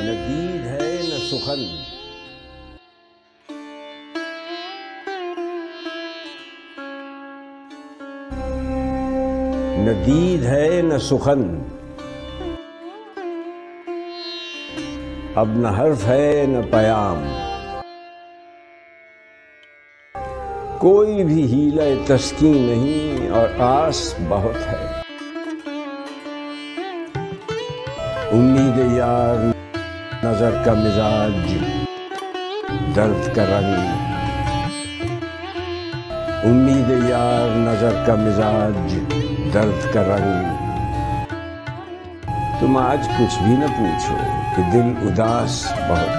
न दीद है न सुखन, न दीद है न सुखन, अब न हर्फ है न पयाम। कोई भी हीला तस्कीन नहीं और आस बहुत है। उम्मीद यार नजर का मिजाज, दर्द का रंग। उम्मीद यार नजर का मिजाज, दर्द का रंग। तुम आज कुछ भी न पूछो कि दिल उदास बहुत